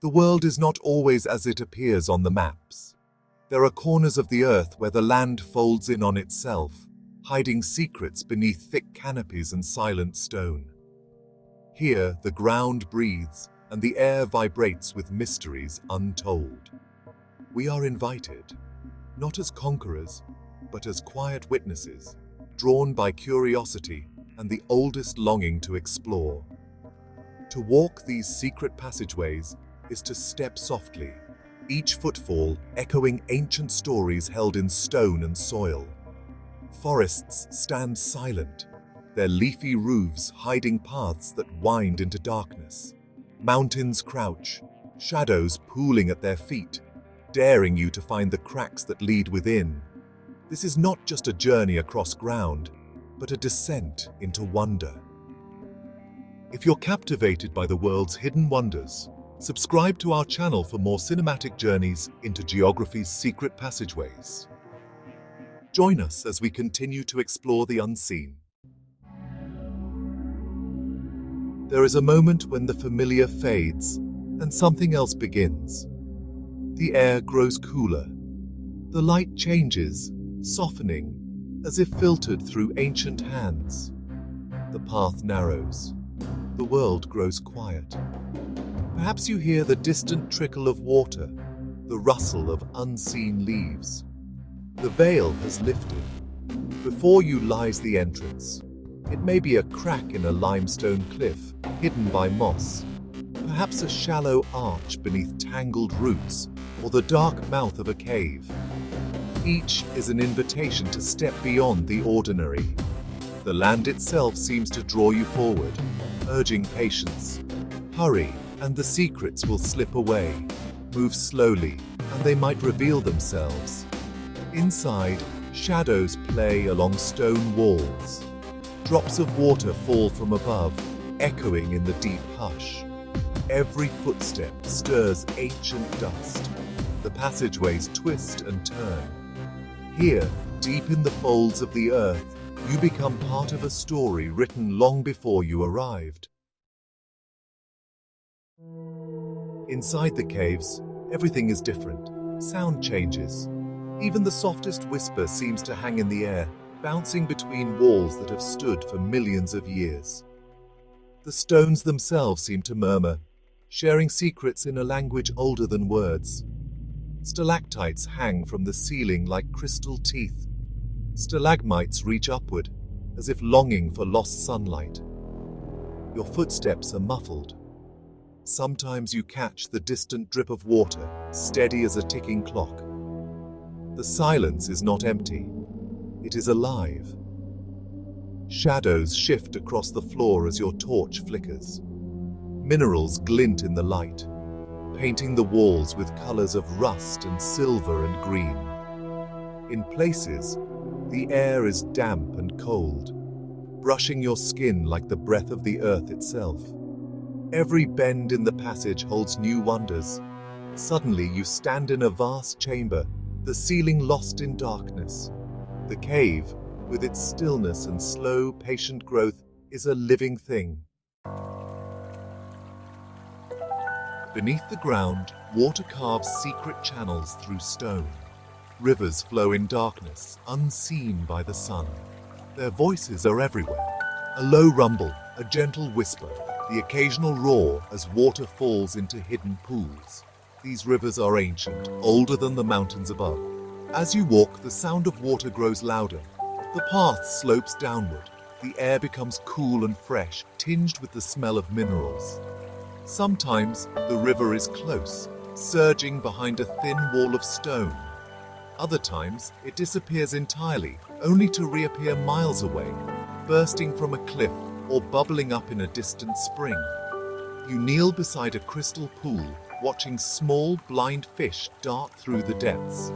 The world is not always as it appears on the maps. There are corners of the earth where the land folds in on itself, hiding secrets beneath thick canopies and silent stone. Here, the ground breathes and the air vibrates with mysteries untold. We are invited, not as conquerors, but as quiet witnesses, drawn by curiosity and the oldest longing to explore. To walk these secret passageways is to step softly, each footfall echoing ancient stories held in stone and soil. Forests stand silent, their leafy roofs hiding paths that wind into darkness. Mountains crouch, shadows pooling at their feet, daring you to find the cracks that lead within. This is not just a journey across ground, but a descent into wonder. If you're captivated by the world's hidden wonders, subscribe to our channel for more cinematic journeys into geography's secret passageways. Join us as we continue to explore the unseen. There is a moment when the familiar fades and something else begins. The air grows cooler. The light changes, softening, as if filtered through ancient hands. The path narrows. The world grows quiet. Perhaps you hear the distant trickle of water, the rustle of unseen leaves. The veil has lifted. Before you lies the entrance. It may be a crack in a limestone cliff, hidden by moss. Perhaps a shallow arch beneath tangled roots, or the dark mouth of a cave. Each is an invitation to step beyond the ordinary. The land itself seems to draw you forward, urging patience. Hurry, and the secrets will slip away. Move slowly, and they might reveal themselves. Inside, shadows play along stone walls. Drops of water fall from above, echoing in the deep hush. Every footstep stirs ancient dust. The passageways twist and turn. Here, deep in the folds of the earth, you become part of a story written long before you arrived. Inside the caves, everything is different. Sound changes. Even the softest whisper seems to hang in the air, bouncing between walls that have stood for millions of years. The stones themselves seem to murmur, sharing secrets in a language older than words. Stalactites hang from the ceiling like crystal teeth. Stalagmites reach upward, as if longing for lost sunlight. Your footsteps are muffled. Sometimes you catch the distant drip of water, steady as a ticking clock. The silence is not empty. It is alive. Shadows shift across the floor as your torch flickers. Minerals glint in the light, painting the walls with colors of rust and silver and green. In places, the air is damp and cold, brushing your skin like the breath of the earth itself. Every bend in the passage holds new wonders. Suddenly you stand in a vast chamber, the ceiling lost in darkness. The cave, with its stillness and slow, patient growth, is a living thing. Beneath the ground, water carves secret channels through stone. Rivers flow in darkness, unseen by the sun. Their voices are everywhere. A low rumble, a gentle whisper, the occasional roar as water falls into hidden pools. These rivers are ancient, older than the mountains above. As you walk, the sound of water grows louder. The path slopes downward. The air becomes cool and fresh, tinged with the smell of minerals. Sometimes the river is close, surging behind a thin wall of stone. Other times it disappears entirely, only to reappear miles away, bursting from a cliff or bubbling up in a distant spring. You kneel beside a crystal pool, watching small, blind fish dart through the depths.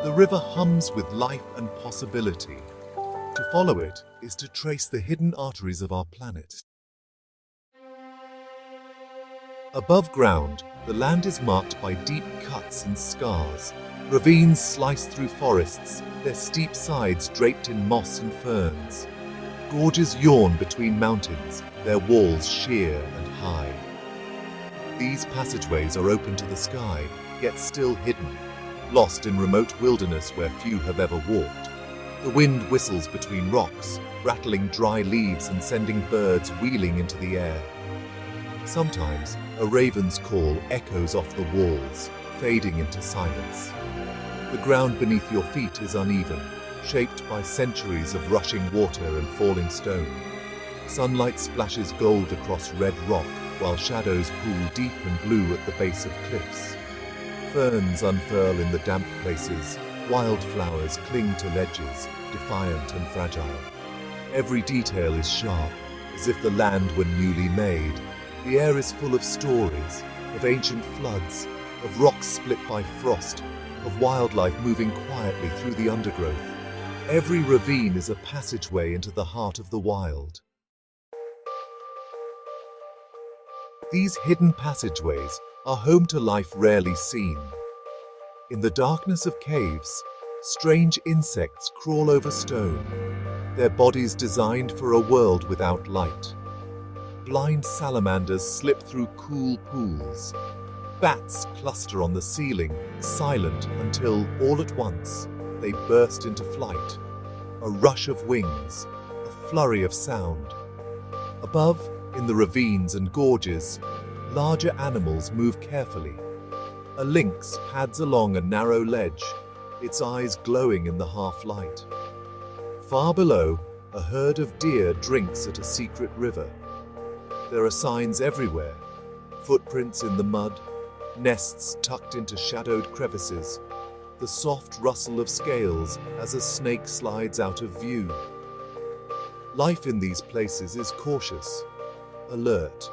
The river hums with life and possibility. To follow it is to trace the hidden arteries of our planet. Above ground, the land is marked by deep cuts and scars. Ravines slice through forests, their steep sides draped in moss and ferns. Gorges yawn between mountains, their walls sheer and high. These passageways are open to the sky, yet still hidden, lost in remote wilderness where few have ever walked. The wind whistles between rocks, rattling dry leaves and sending birds wheeling into the air. Sometimes, a raven's call echoes off the walls, fading into silence. The ground beneath your feet is uneven, shaped by centuries of rushing water and falling stone. Sunlight splashes gold across red rock, while shadows pool deep and blue at the base of cliffs. Ferns unfurl in the damp places, wildflowers cling to ledges, defiant and fragile. Every detail is sharp, as if the land were newly made. The air is full of stories, of ancient floods, of rocks split by frost, of wildlife moving quietly through the undergrowth. Every ravine is a passageway into the heart of the wild. These hidden passageways are home to life rarely seen. In the darkness of caves, strange insects crawl over stone, their bodies designed for a world without light. Blind salamanders slip through cool pools. Bats cluster on the ceiling, silent until, all at once, they burst into flight. A rush of wings, a flurry of sound. Above, in the ravines and gorges, larger animals move carefully. A lynx pads along a narrow ledge, its eyes glowing in the half-light. Far below, a herd of deer drinks at a secret river. There are signs everywhere, footprints in the mud, nests tucked into shadowed crevices, the soft rustle of scales as a snake slides out of view. Life in these places is cautious, alert.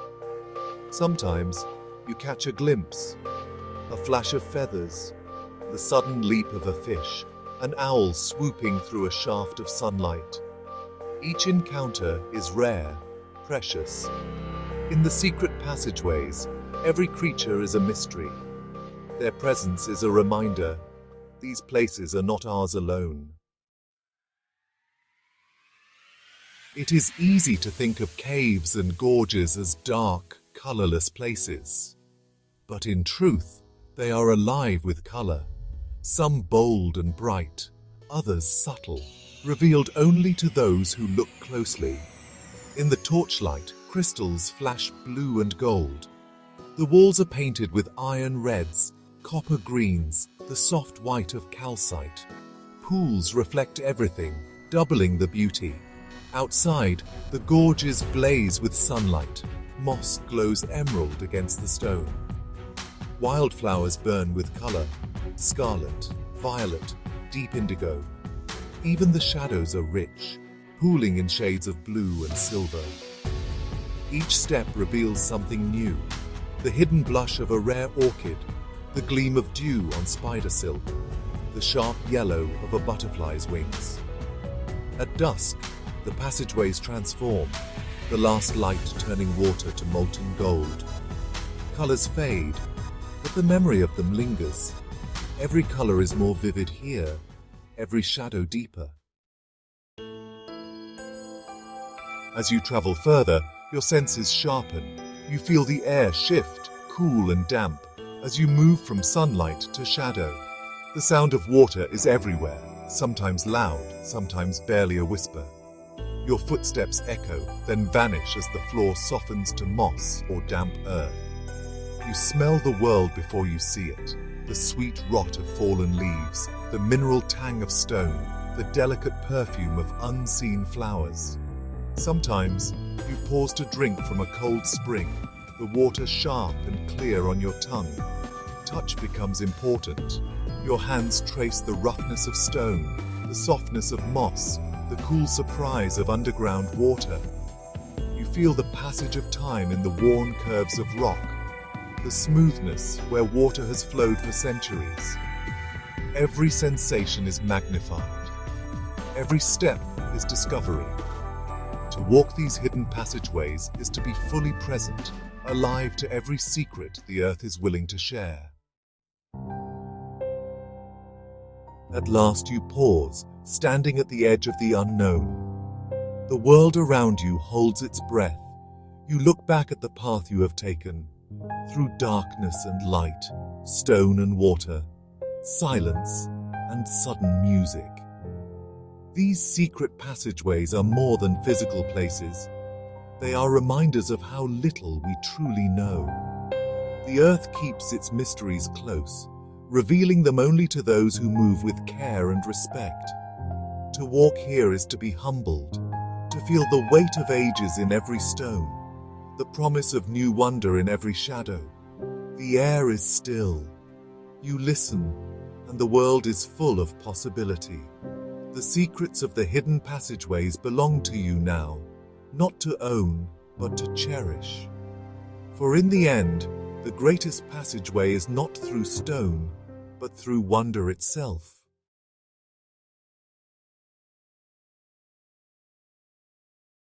Sometimes you catch a glimpse, a flash of feathers, the sudden leap of a fish, an owl swooping through a shaft of sunlight. Each encounter is rare, precious. In the secret passageways, every creature is a mystery. Their presence is a reminder, these places are not ours alone. It is easy to think of caves and gorges as dark, colorless places. But in truth, they are alive with color. Some bold and bright, others subtle, revealed only to those who look closely. In the torchlight, crystals flash blue and gold. The walls are painted with iron reds, copper greens, the soft white of calcite. Pools reflect everything, doubling the beauty. Outside, the gorges blaze with sunlight. Moss glows emerald against the stone. Wildflowers burn with color, scarlet, violet, deep indigo. Even the shadows are rich, pooling in shades of blue and silver. Each step reveals something new, the hidden blush of a rare orchid, the gleam of dew on spider silk, the sharp yellow of a butterfly's wings. At dusk, the passageways transform, the last light turning water to molten gold. Colors fade, but the memory of them lingers. Every color is more vivid here, every shadow deeper. As you travel further, your senses sharpen. You feel the air shift, cool and damp, as you move from sunlight to shadow. The sound of water is everywhere, sometimes loud, sometimes barely a whisper. Your footsteps echo, then vanish as the floor softens to moss or damp earth. You smell the world before you see it, the sweet rot of fallen leaves, the mineral tang of stone, the delicate perfume of unseen flowers. Sometimes, you pause to drink from a cold spring, the water sharp and clear on your tongue. Touch becomes important. Your hands trace the roughness of stone, the softness of moss, the cool surprise of underground water. You feel the passage of time in the worn curves of rock, the smoothness where water has flowed for centuries. Every sensation is magnified. Every step is discovery. To walk these hidden passageways is to be fully present, alive to every secret the earth is willing to share. At last you pause, standing at the edge of the unknown. The world around you holds its breath. You look back at the path you have taken, through darkness and light, stone and water, silence and sudden music. These secret passageways are more than physical places. They are reminders of how little we truly know. The earth keeps its mysteries close, revealing them only to those who move with care and respect. To walk here is to be humbled, to feel the weight of ages in every stone, the promise of new wonder in every shadow. The air is still. You listen, and the world is full of possibility. The secrets of the hidden passageways belong to you now, not to own, but to cherish. For in the end, the greatest passageway is not through stone, but through wonder itself.